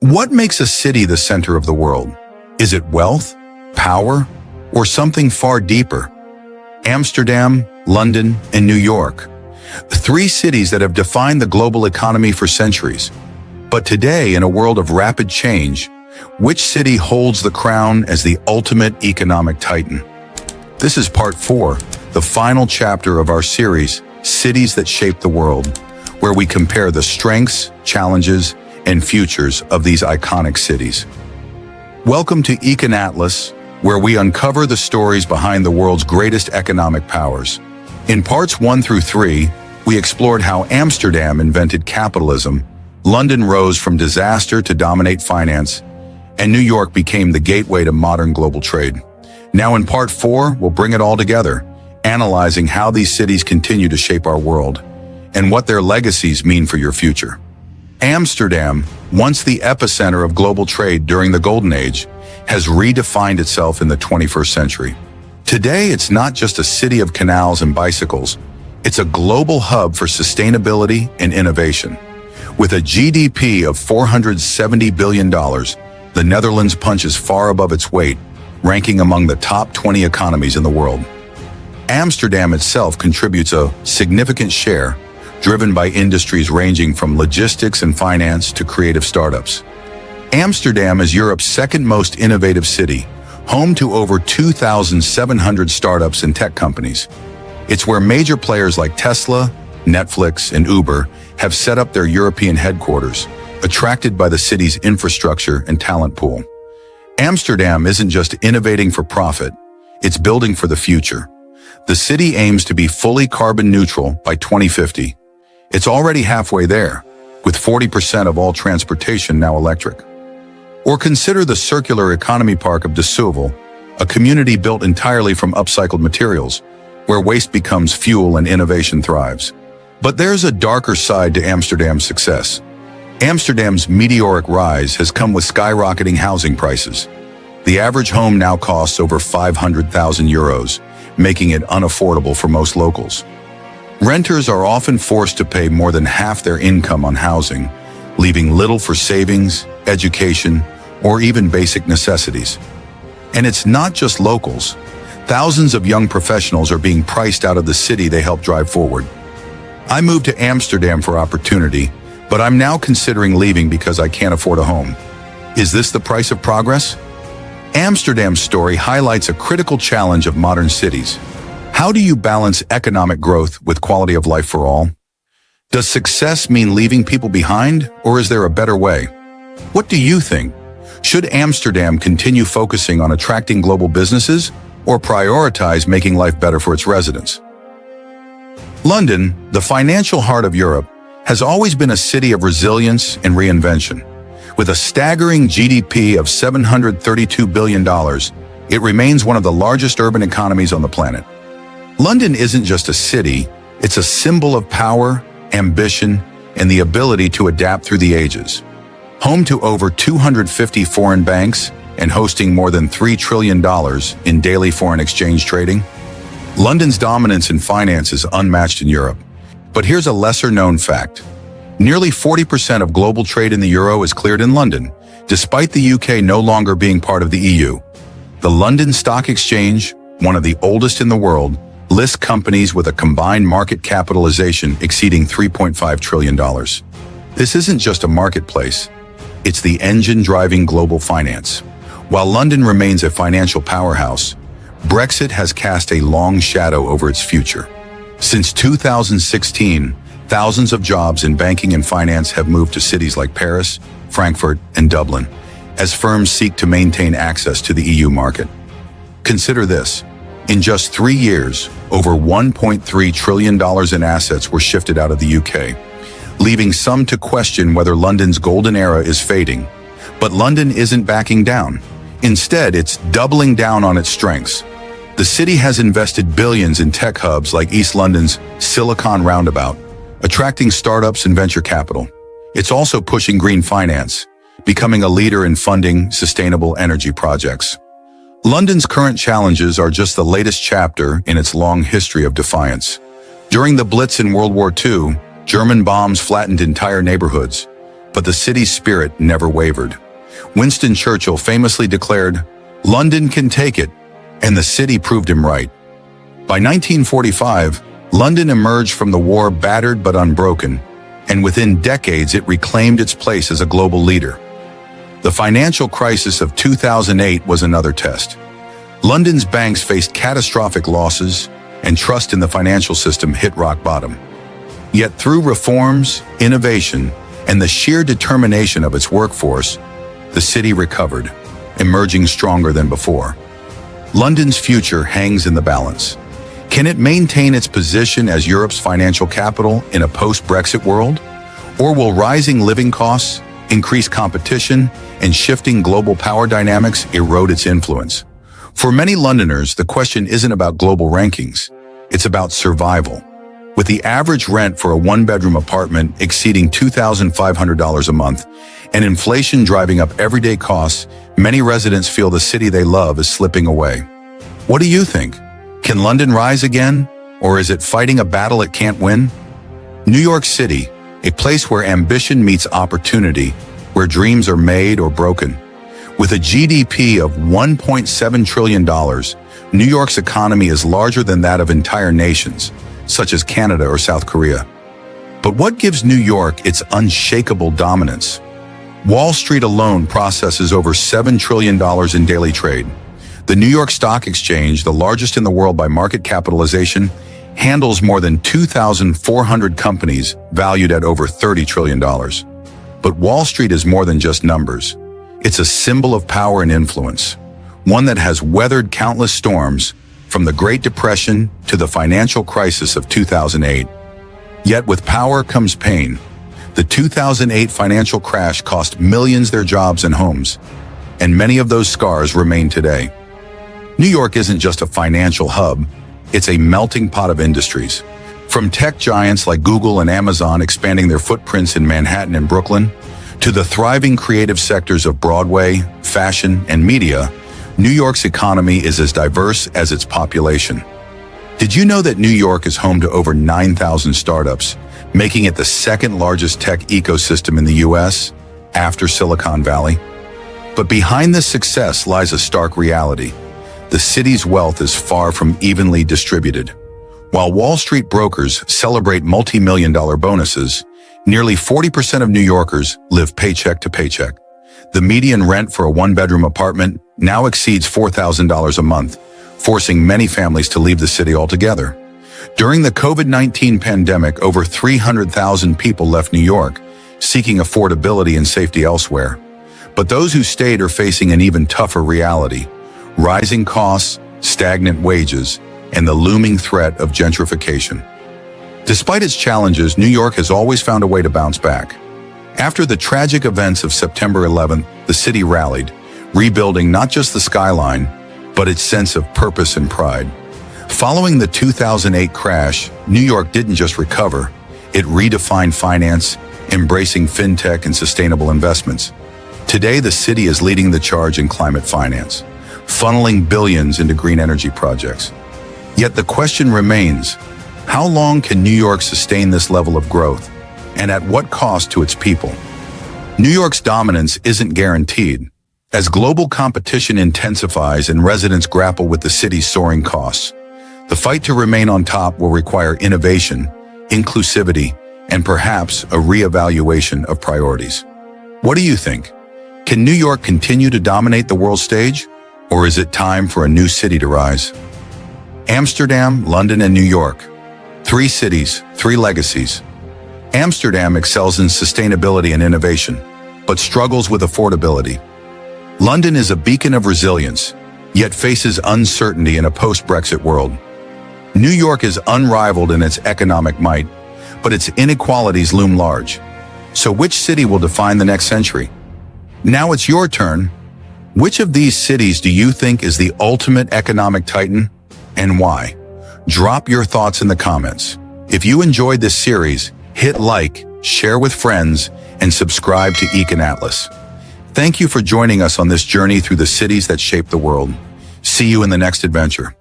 What makes a city the center of the world? Is it wealth, power, or something far deeper? Amsterdam, London, and New York. Three cities that have defined the global economy for centuries. But today, in a world of rapid change, which city holds the crown as the ultimate economic titan? This is part 4, the final chapter of our series, Cities That Shape the World, where we compare the strengths, challenges, and futures of these iconic cities. Welcome to Econ Atlas, where we uncover the stories behind the world's greatest economic powers. In parts 1 through 3, we explored how Amsterdam invented capitalism, London rose from disaster to dominate finance, and New York became the gateway to modern global trade. Now in part 4, we'll bring it all together, analyzing how these cities continue to shape our world, and what their legacies mean for your future. Amsterdam, once the epicenter of global trade during the Golden Age, has redefined itself in the 21st century. Today, it's not just a city of canals and bicycles. It's a global hub for sustainability and innovation. With a GDP of $470 billion, the Netherlands punches far above its weight, ranking among the top 20 economies in the world. Amsterdam itself contributes a significant share, driven by industries ranging from logistics and finance to creative startups. Amsterdam is Europe's second most innovative city, home to over 2,700 startups and tech companies. It's where major players like Tesla, Netflix, and Uber have set up their European headquarters, attracted by the city's infrastructure and talent pool. Amsterdam isn't just innovating for profit, it's building for the future. The city aims to be fully carbon neutral by 2050. It's already halfway there, with 40% of all transportation now electric. Or consider the circular economy park of De Zoveel, a community built entirely from upcycled materials, where waste becomes fuel and innovation thrives. But there's a darker side to Amsterdam's success. Amsterdam's meteoric rise has come with skyrocketing housing prices. The average home now costs over 500,000 euros, making it unaffordable for most locals. Renters are often forced to pay more than half their income on housing, leaving little for savings, education, or even basic necessities. And it's not just locals. Thousands of young professionals are being priced out of the city they help drive forward. I moved to Amsterdam for opportunity, but I'm now considering leaving because I can't afford a home. Is this the price of progress? Amsterdam's story highlights a critical challenge of modern cities. How do you balance economic growth with quality of life for all? Does success mean leaving people behind, or is there a better way? What do you think? Should Amsterdam continue focusing on attracting global businesses, or prioritize making life better for its residents? London, the financial heart of Europe, has always been a city of resilience and reinvention. With a staggering GDP of $732 billion, it remains one of the largest urban economies on the planet. London isn't just a city, it's a symbol of power, ambition, and the ability to adapt through the ages. Home to over 250 foreign banks and hosting more than $3 trillion in daily foreign exchange trading, London's dominance in finance is unmatched in Europe. But here's a lesser-known fact. Nearly 40% of global trade in the euro is cleared in London, despite the UK no longer being part of the EU. The London Stock Exchange, one of the oldest in the world, lists companies with a combined market capitalization exceeding $3.5 trillion. This isn't just a marketplace, it's the engine driving global finance. While London remains a financial powerhouse, Brexit has cast a long shadow over its future. Since 2016, thousands of jobs in banking and finance have moved to cities like Paris, Frankfurt, and Dublin, as firms seek to maintain access to the EU market. Consider this. In just 3 years, over $1.3 trillion in assets were shifted out of the UK, leaving some to question whether London's golden era is fading. But London isn't backing down. Instead, it's doubling down on its strengths. The city has invested billions in tech hubs like East London's Silicon Roundabout, attracting startups and venture capital. It's also pushing green finance, becoming a leader in funding sustainable energy projects. London's current challenges are just the latest chapter in its long history of defiance. During the Blitz in World War II, German bombs flattened entire neighborhoods, But the city's spirit never wavered. Winston Churchill famously declared, "London can take it," and the city proved him right. By 1945, London emerged from the war battered but unbroken, and within decades it reclaimed its place as a global leader. The financial crisis of 2008 was another test. London's banks faced catastrophic losses, and trust in the financial system hit rock bottom. Yet through reforms, innovation, and the sheer determination of its workforce, the city recovered, emerging stronger than before. London's future hangs in the balance. Can it maintain its position as Europe's financial capital in a post-Brexit world? Or will rising living costs, increased competition, and shifting global power dynamics erode its influence? For many Londoners, the question isn't about global rankings. It's about survival. With the average rent for a one-bedroom apartment exceeding $2,500 a month and inflation driving up everyday costs, many residents feel the city they love is slipping away. What do you think? Can London rise again, or is it fighting a battle it can't win? New York City, a place where ambition meets opportunity, where dreams are made or broken. With a GDP of $1.7 trillion, New York's economy is larger than that of entire nations, such as Canada or South Korea. But what gives New York its unshakable dominance? Wall Street alone processes over $7 trillion in daily trade. The New York Stock Exchange, the largest in the world by market capitalization, handles more than 2,400 companies valued at over $30 trillion. But Wall Street is more than just numbers. It's a symbol of power and influence, one that has weathered countless storms, from the Great Depression to the financial crisis of 2008. Yet with power comes pain. The 2008 financial crash cost millions their jobs and homes, and many of those scars remain today. New York isn't just a financial hub, it's a melting pot of industries. From tech giants like Google and Amazon expanding their footprints in Manhattan and Brooklyn, to the thriving creative sectors of Broadway, fashion, and media, New York's economy is as diverse as its population. Did you know that New York is home to over 9,000 startups, making it the second largest tech ecosystem in the US, after Silicon Valley? But behind this success lies a stark reality. The city's wealth is far from evenly distributed. While Wall Street brokers celebrate multi-million-dollar bonuses, nearly 40% of New Yorkers live paycheck to paycheck. The median rent for a one-bedroom apartment now exceeds $4,000 a month, forcing many families to leave the city altogether. During the COVID-19 pandemic, over 300,000 people left New York, seeking affordability and safety elsewhere. But those who stayed are facing an even tougher reality: rising costs, stagnant wages, and the looming threat of gentrification. Despite its challenges, New York has always found a way to bounce back. After the tragic events of September 11th, the city rallied, rebuilding not just the skyline, but its sense of purpose and pride. Following the 2008 crash, New York didn't just recover, it redefined finance, embracing fintech and sustainable investments. Today, the city is leading the charge in climate finance, funneling billions into green energy projects. Yet the question remains, how long can New York sustain this level of growth, and at what cost to its people? New York's dominance isn't guaranteed. As global competition intensifies and residents grapple with the city's soaring costs, the fight to remain on top will require innovation, inclusivity, and perhaps a reevaluation of priorities. What do you think? Can New York continue to dominate the world stage, or is it time for a new city to rise? Amsterdam, London, and New York. 3 cities, 3 legacies. Amsterdam excels in sustainability and innovation, but struggles with affordability. London is a beacon of resilience, yet faces uncertainty in a post-Brexit world. New York is unrivaled in its economic might, but its inequalities loom large. So which city will define the next century? Now it's your turn. Which of these cities do you think is the ultimate economic titan, and why? Drop your thoughts in the comments. If you enjoyed this series, hit like, share with friends, and subscribe to Econ Atlas. Thank you for joining us on this journey through the cities that shape the world. See you in the next adventure.